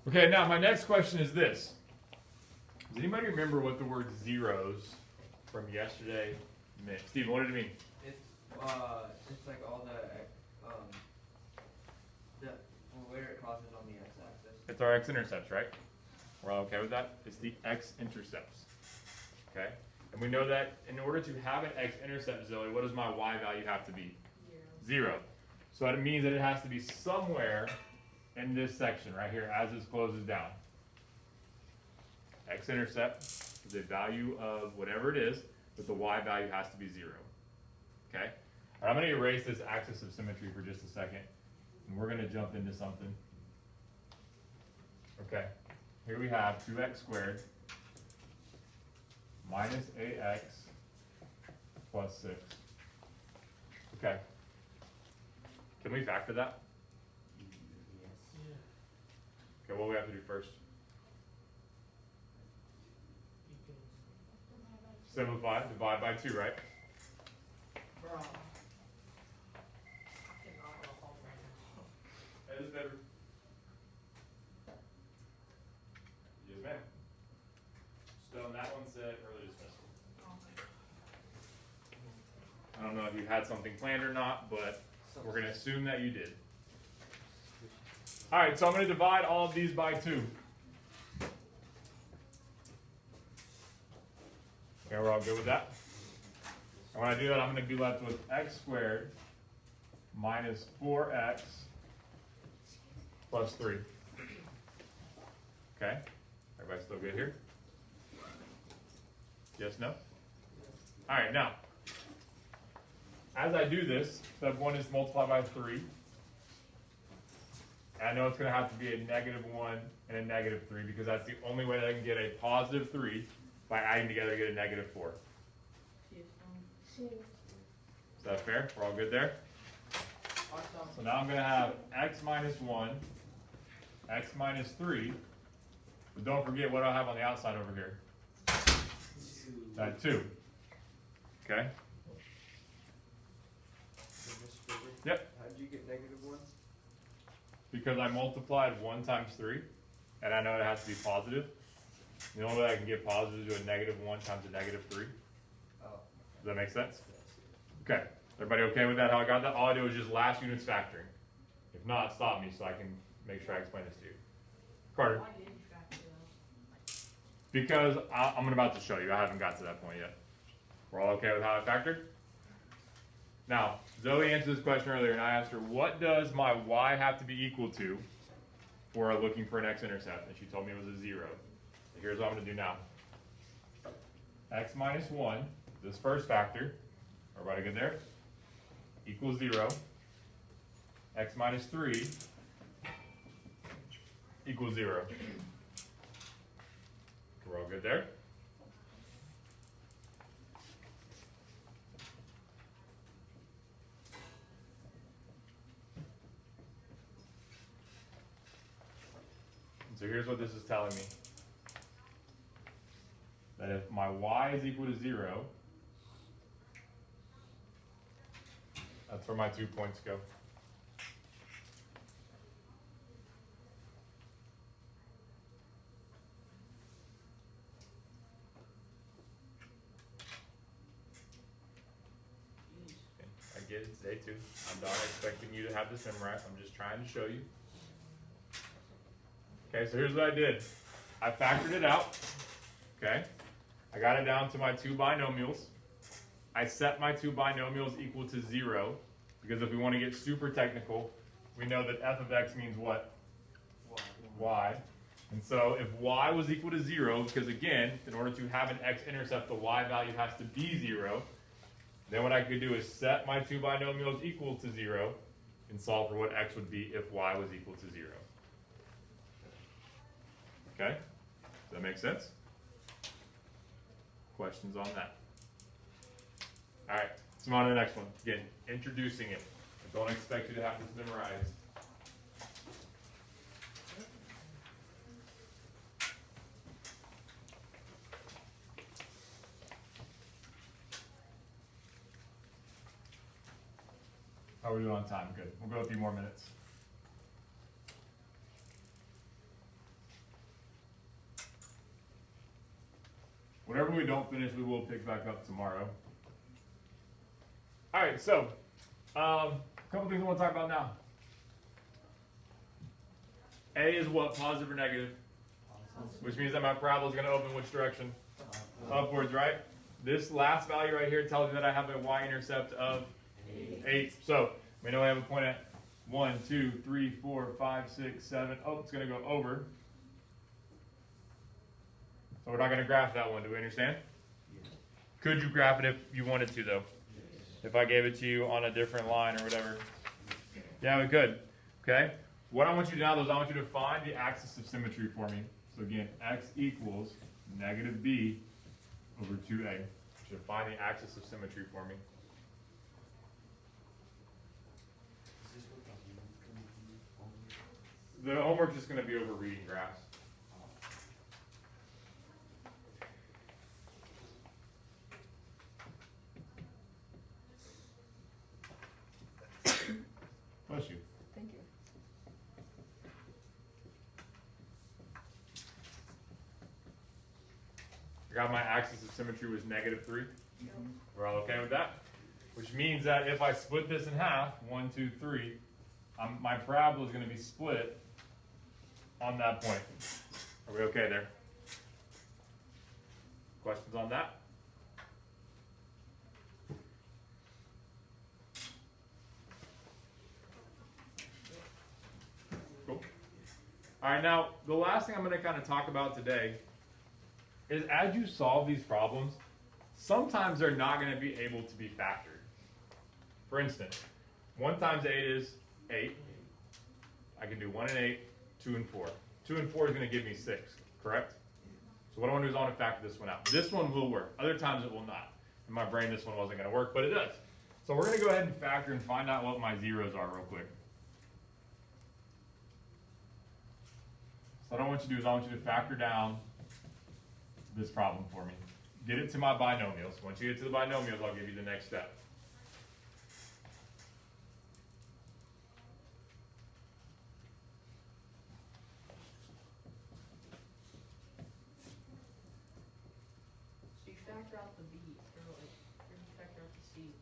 Okay, now my next question is this. Does anybody remember what the word zeros from yesterday meant? Steven, what did it mean? It's like all the where it crosses on the x-axis. It's our x-intercepts, right? We're all okay with that? It's the x-intercepts. Okay? And we know that in order to have an x-intercept, Zoe, what does my y value have to be? 0. So that means that it has to be somewhere in this section right here as this closes down. X-intercept is a value of whatever it is, but the y value has to be 0. Okay? All right, I'm going to erase this axis of symmetry for just a second, and we're going to jump into something. Okay, here we have 2x squared minus ax plus 6. Okay. Can we factor that? Yes. Okay, what do we have to do first? Simplify, divide by 2, right? Bro. I cannot go home right now. That is better. Yes, ma'am. Stone, that one said early dismissal. I don't know if you had something planned or not, but we're going to assume that you did. All right, so I'm going to divide all of these by 2. Okay, we're all good with that? And when I do that, I'm going to be left with x squared minus 4x plus 3. Okay? Everybody still good here? Yes, no? All right, now, as I do this, step 1 is multiply by 3. And I know it's going to have to be a -1 and a -3 because that's the only way that I can get a positive 3 by adding together to get a -4. Is that fair? We're all good there? Awesome. So now I'm going to have x minus 1, x minus 3. But don't forget what do I have on the outside over here? That 2. Okay? Yep. How did you get -1? Because I multiplied 1 times 3, and I know it has to be positive. The only way I can get positive is to a -1 times a -3. Oh. Does that make sense? Okay. Everybody okay with that, how I got that? All I do is just last unit's factoring. If not, stop me so I can make sure I explain this to you. Carter? Why did you factor those? Because I'm about to show you. I haven't got to that point yet. We're all okay with how I factored? Now, Zoe answered this question earlier, and I asked her, what does my y have to be equal to for looking for an x-intercept? And she told me it was a 0. So here's what I'm going to do now. X minus 1, this first factor, everybody good there? Equals 0. X minus 3 equals 0. We're all good there? So here's what this is telling me. That if my y is equal to 0, that's where my 2 points go. I get it, it's day 2. I'm not expecting you to have this memorized. I'm just trying to show you. Okay, so here's what I did. I factored it out. Okay, I got it down to my 2 binomials. I set my 2 binomials equal to 0 because if we want to get super technical, we know that f of x means what? Y. And so if y was equal to 0, because again, in order to have an x-intercept, the y value has to be 0, then what I could do is set my 2 binomials equal to 0 and solve for what x would be if y was equal to 0. Okay? Does that make sense? Questions on that? All right, let's move on to the next one. Again, introducing it. I don't expect you to have this memorized. How are we doing on time? Good. We'll go a few more minutes. Whatever we don't finish, we will pick back up tomorrow. All right, so a couple things I want to talk about now. A is what, positive or negative? Which means that my parabola is going to open which direction? Upwards, right? This last value right here tells me that I have a y-intercept of 8. So we know I have a point at 1, 2, 3, 4, 5, 6, 7. Oh, it's going to go over. So we're not going to graph that one. Do we understand? Could you graph it if you wanted to, though? If I gave it to you on a different line or whatever. Yeah, we could. Okay? What I want you to do now, though, is I want you to find the axis of symmetry for me. So again, x equals negative b over 2a. You should find the axis of symmetry for me. The homework is just going to be over reading graphs. Bless you. Thank you. I got my axis of symmetry was negative 3. We're all okay with that? Which means that if I split this in half, 1, 2, 3, my parabola is going to be split on that point. Are we okay there? Questions on that? Cool. All right, now the last thing I'm going to kind of talk about today is as you solve these problems, sometimes they're not going to be able to be factored. For instance, 1 times 8 is 8. I can do 1 and 8, 2 and 4. 2 and 4 is going to give me 6, correct? So what I want to do is I want to factor this one out. This one will work. Other times it will not. In my brain, this one wasn't going to work, but it does. So we're going to go ahead and factor and find out what my zeros are real quick. So what I want you to do is I want you to factor down this problem for me. Get it to my binomials. Once you get to the binomials, I'll give you the next step. So you factor out the B, or like, or you factor out the C.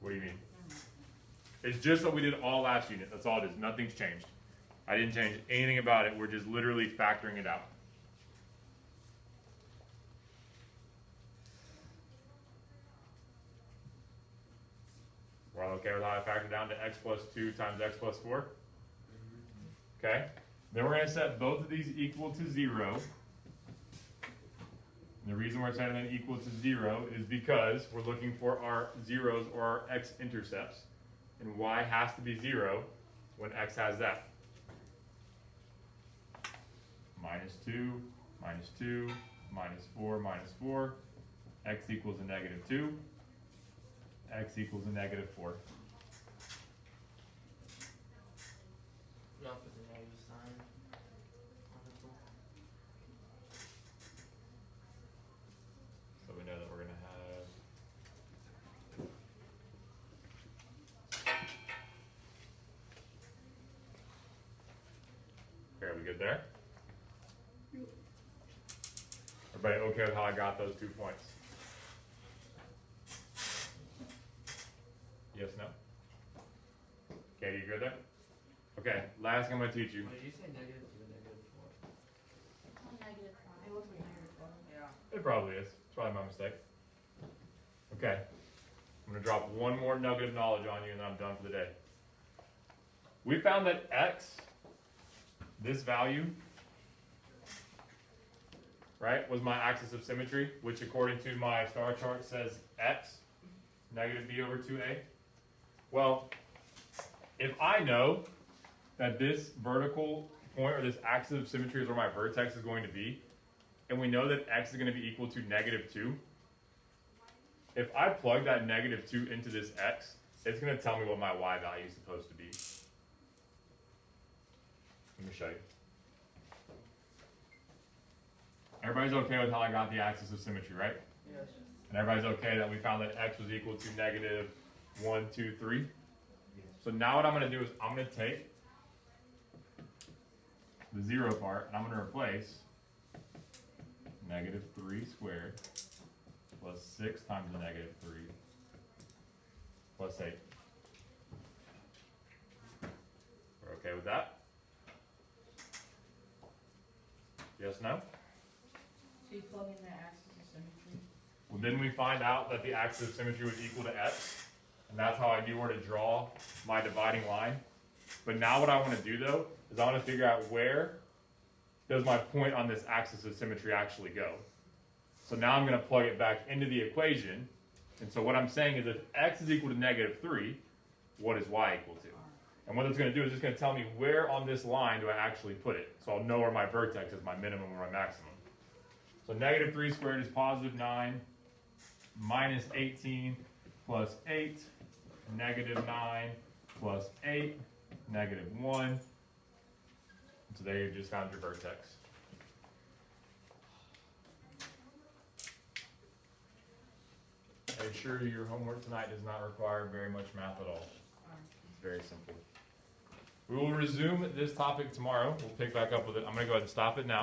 What do you mean? It's just what we did all last unit. That's all it is. Nothing's changed. I didn't change anything about it. We're just literally factoring it out. We're all okay with how I factor down to x plus 2 times x plus 4? Okay. Then we're going to set both of these equal to 0. And the reason we're setting them equal to 0 is because we're looking for our zeros or our x-intercepts. And y has to be 0 when x has that. Minus 2, minus 2, minus 4, minus 4. X equals a negative 2. X equals a negative 4. Not put the negative sign on this one. So we know that we're going to have... Okay, are we good there? Everybody okay with how I got those 2 points? Yes, no? Okay, you good there? Okay, last thing I'm going to teach you. What did you say, negative 2 and negative 4? Negative 5. It wasn't negative 1. Yeah. It probably is. It's probably my mistake. Okay. I'm going to drop one more nugget of knowledge on you and then I'm done for the day. We found that x, this value, right, was my axis of symmetry, which according to my star chart says x, negative b over 2a. Well, if I know that this vertical point or this axis of symmetry is where my vertex is going to be, and we know that x is going to be equal to negative 2, if I plug that negative 2 into this x, it's going to tell me what my y value is supposed to be. Let me show you. Everybody's okay with how I got the axis of symmetry, right? Yes. And everybody's okay that we found that x was equal to negative 1, 2, 3? Yes. So now what I'm going to do is I'm going to take the 0 part and I'm going to replace negative 3 squared plus 6 times the negative 3 plus 8. We're okay with that? Yes, no? So you plug in the axis of symmetry. Well, then we find out that the axis of symmetry was equal to x, and that's how I knew where to draw my dividing line. But now what I want to do though, is I want to figure out where does my point on this axis of symmetry actually go. So now I'm going to plug it back into the equation, and so what I'm saying is if x is equal to negative 3, what is y equal to? And what it's going to do is it's going to tell me where on this line do I actually put it. So I'll know where my vertex is, my minimum or my maximum. So negative 3 squared is positive 9, minus 18 plus 8, negative 9 plus 8, negative 1. So there you just found your vertex. Make sure your homework tonight does not require very much math at all. It's very simple. We will resume this topic tomorrow. We'll pick back up with it. I'm going to go ahead and stop it now.